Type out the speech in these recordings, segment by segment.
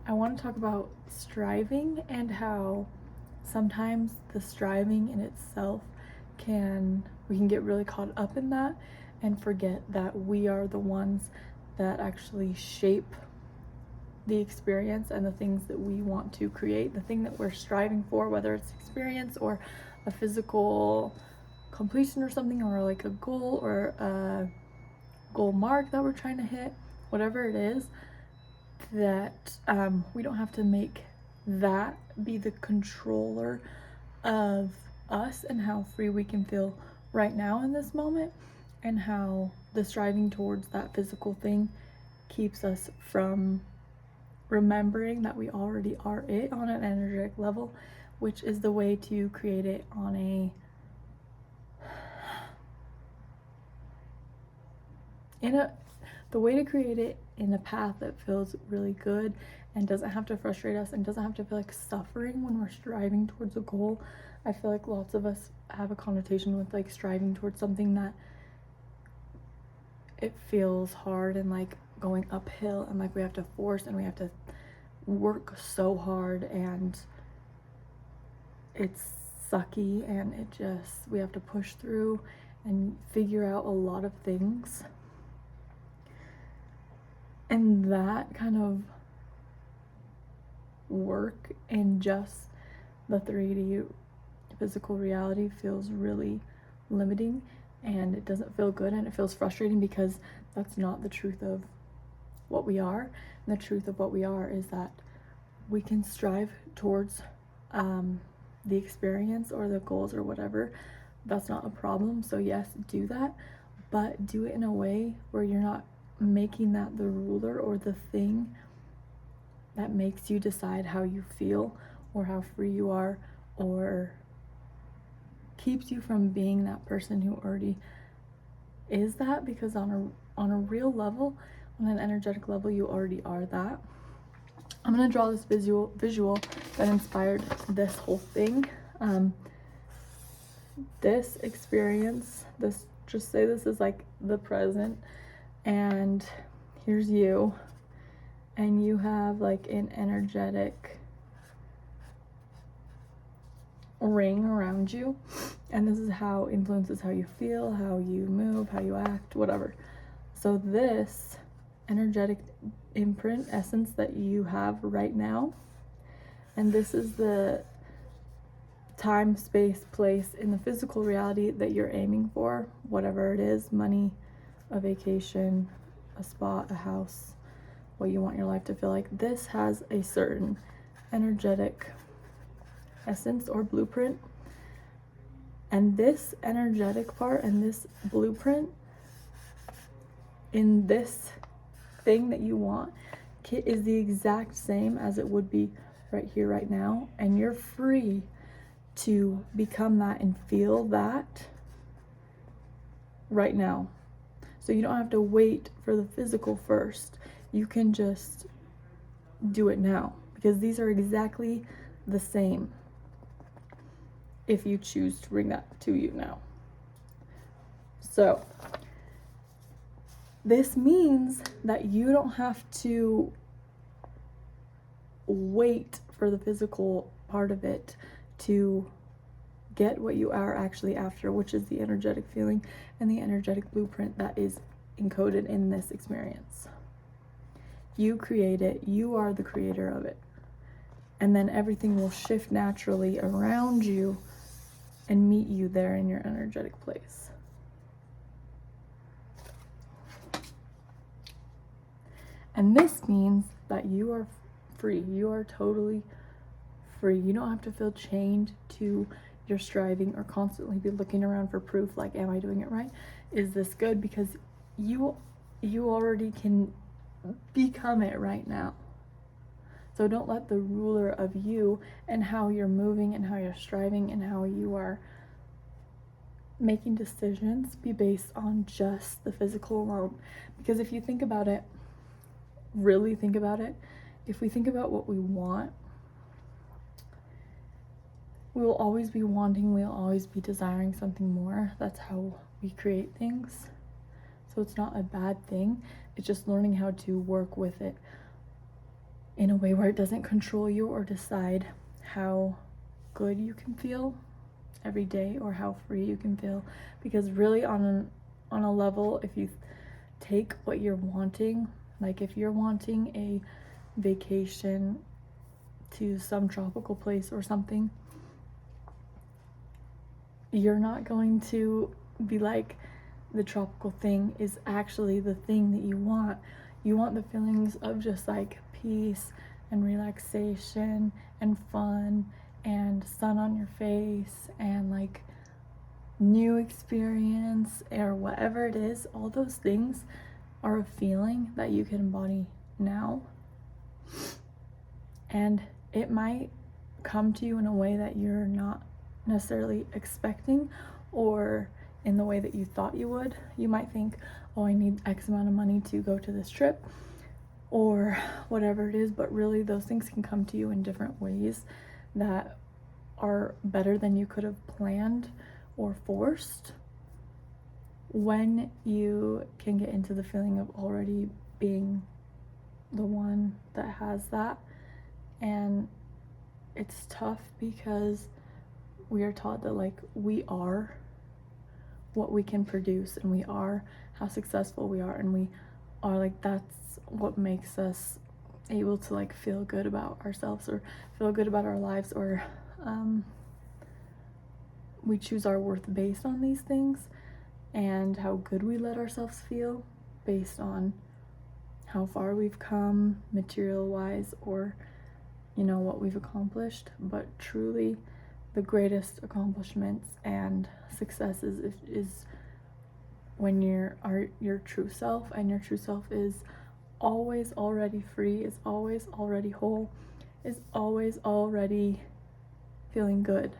I want to talk about striving and how sometimes the striving in itself we can get really caught up in that and forget that we are the ones that actually shape the experience and the things that we want to create, the thing that we're striving for, whether it's experience or a physical completion or something, or like a goal or a goal mark that we're trying to hit, whatever it is, that we don't have to make that be the controller of us and how free we can feel right now in this moment, and how the striving towards that physical thing keeps us from remembering that we already are it on an energetic level, which is the way to create it on the way to create it in a path that feels really good and doesn't have to frustrate us and doesn't have to feel like suffering when we're striving towards a goal. I feel like lots of us have a connotation with like striving towards something that it feels hard and like going uphill, and like we have to force and we have to work so hard, and it's sucky, and we have to push through and figure out a lot of things. And that kind of work in just the 3D physical reality feels really limiting, and it doesn't feel good, and it feels frustrating because that's not the truth of what we are. And the truth of what we are is that we can strive towards the experience or the goals or whatever. That's not a problem. So yes, do that, but do it in a way where you're not making that the ruler or the thing that makes you decide how you feel or how free you are, or keeps you from being that person who already is that, because on a real level, on an energetic level, you already are that. I'm gonna draw this visual that inspired this whole thing. This experience, just say this is like the present, and here's you, and you have like an energetic ring around you, and this is how it influences how you feel, how you move, how you act, whatever. So this energetic imprint essence that you have right now, and this is the time, space, place in the physical reality that you're aiming for, whatever it is, money, a vacation, a spot, a house, what you want your life to feel like. This has a certain energetic essence or blueprint, and this energetic part and this blueprint in this thing that you want is the exact same as it would be right here, right now, and you're free to become that and feel that right now. So you don't have to wait for the physical first. You can just do it now, because these are exactly the same if you choose to bring that to you now. So this means that you don't have to wait for the physical part of it to get what you are actually after, which is the energetic feeling and the energetic blueprint that is encoded in this experience. You create it, you are the creator of it, and then everything will shift naturally around you and meet you there in your energetic place. And this means that you are free. You are totally free. You don't have to feel chained to your striving or constantly be looking around for proof, like, am I doing it right? Is this good? Because you already can become it right now. So don't let the ruler of you and how you're moving and how you're striving and how you are making decisions be based on just the physical alone. Because if you think about it, really think about it, if we think about what we want, we will always be wanting, we'll always be desiring something more. That's how we create things. So it's not a bad thing. It's just learning how to work with it in a way where it doesn't control you or decide how good you can feel every day or how free you can feel. Because really on a level, if you take what you're wanting, like if you're wanting a vacation to some tropical place or something, you're not going to be like, the tropical thing is actually the thing that you want. You want the feelings of just like peace and relaxation and fun and sun on your face and like new experience or whatever it is. All those things are a feeling that you can embody now. And it might come to you in a way that you're not necessarily expecting or in the way that you thought you would. You might think, oh, I need X amount of money to go to this trip or whatever it is, but really those things can come to you in different ways that are better than you could have planned or forced when you can get into the feeling of already being the one that has that. And it's tough because we are taught that like we are what we can produce and we are how successful we are, and we are like, that's what makes us able to like feel good about ourselves or feel good about our lives, or we choose our worth based on these things and how good we let ourselves feel based on how far we've come material wise or you know what we've accomplished. But truly the greatest accomplishments and successes is when you're your true self, and your true self is always already free, is always already whole, is always already feeling good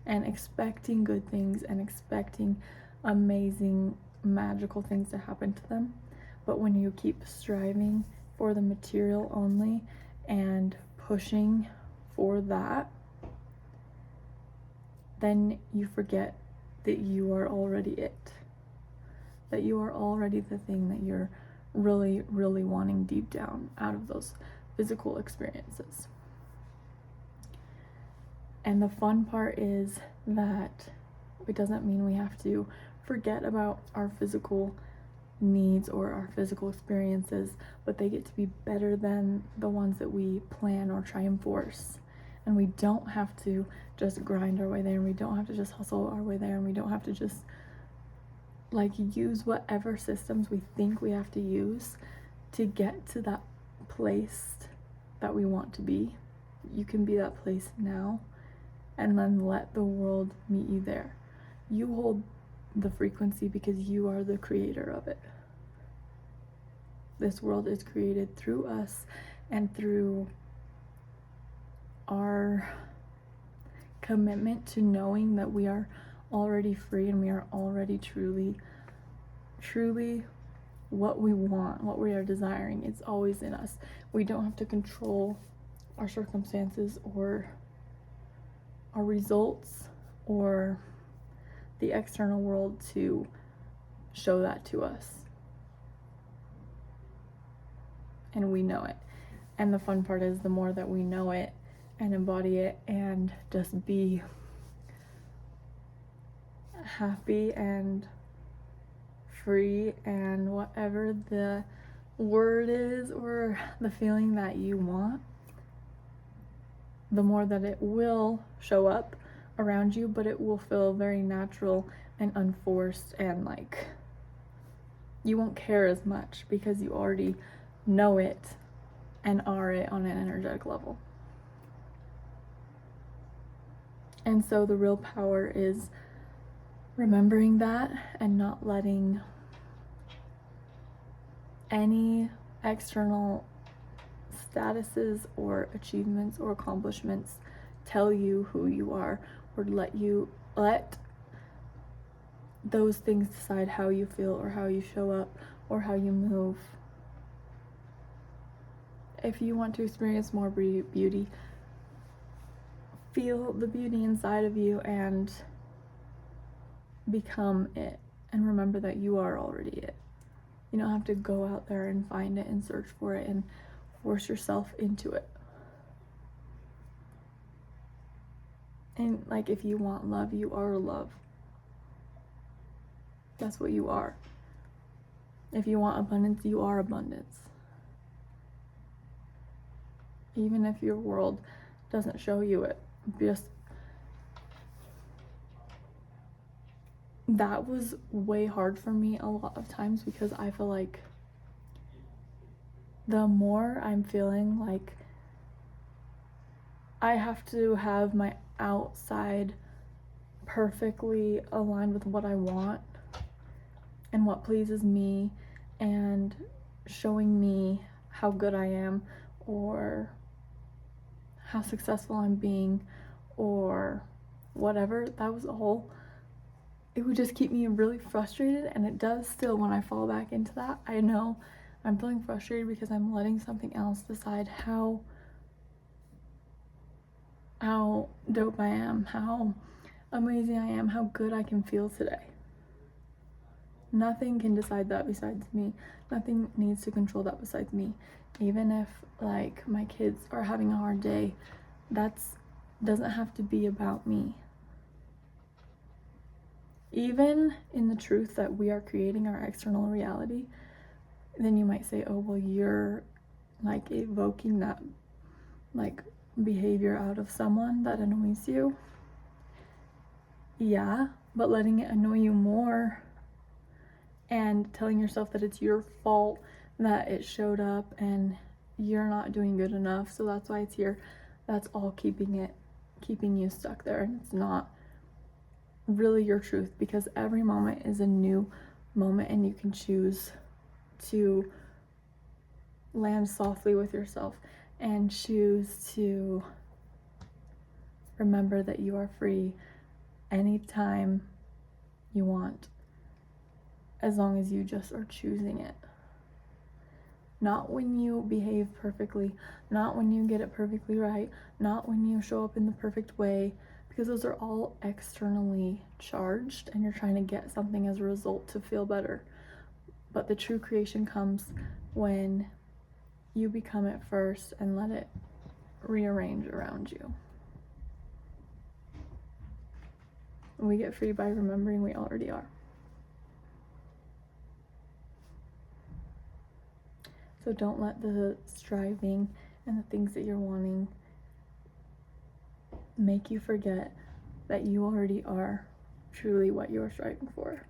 and expecting good things and expecting amazing magical things to happen to them. But when you keep striving for the material only and pushing for that, then you forget that you are already it, that you are already the thing that you're really, really wanting deep down out of those physical experiences. And the fun part is that it doesn't mean we have to forget about our physical needs or our physical experiences, but they get to be better than the ones that we plan or try and force. And we don't have to just grind our way there, and we don't have to just hustle our way there, and we don't have to just like use whatever systems we think we have to use to get to that place that we want to be. You can be that place now and then let the world meet you there. You hold the frequency because you are the creator of it. This world is created through us and through our commitment to knowing that we are already free and we are already truly what we want, what we are desiring. It's always in us. We don't have to control our circumstances or our results or the external world to show that to us. And we know it. And the fun part is the more that we know it and embody it and just be happy and free and whatever the word is or the feeling that you want, the more that it will show up around you, but it will feel very natural and unforced, and like you won't care as much because you already know it and are it on an energetic level. And so the real power is remembering that and not letting any external statuses or achievements or accomplishments tell you who you are, or let those things decide how you feel or how you show up or how you move. If you want to experience more beauty, feel the beauty inside of you and become it, and remember that you are already it. You don't have to go out there and find it and search for it and force yourself into it. And like, if you want love, you are love. That's what you are. If you want abundance, you are abundance. Even if your world doesn't show you it. Just, that was way hard for me a lot of times, because I feel like the more I'm feeling like I have to have my outside perfectly aligned with what I want and what pleases me, and showing me how good I am, or how successful I'm being, or whatever, that was all. It would just keep me really frustrated, and it does still when I fall back into that. I know I'm feeling frustrated because I'm letting something else decide how dope I am, how amazing I am, how good I can feel today. Nothing can decide that besides me. Nothing needs to control that besides me. Even if like my kids are having a hard day, that's doesn't have to be about me. Even in the truth that we are creating our external reality, then you might say, oh, well, you're like evoking that like behavior out of someone that annoys you. Yeah, but letting it annoy you more and telling yourself that it's your fault that it showed up and you're not doing good enough, so that's why it's here, that's all keeping you stuck there, and it's not really your truth, because every moment is a new moment, and you can choose to land softly with yourself and choose to remember that you are free anytime you want, as long as you just are choosing it. Not when you behave perfectly, not when you get it perfectly right, not when you show up in the perfect way, because those are all externally charged and you're trying to get something as a result to feel better. But the true creation comes when you become it first and let it rearrange around you. We get free by remembering we already are. So don't let the striving and the things that you're wanting make you forget that you already are truly what you are striving for.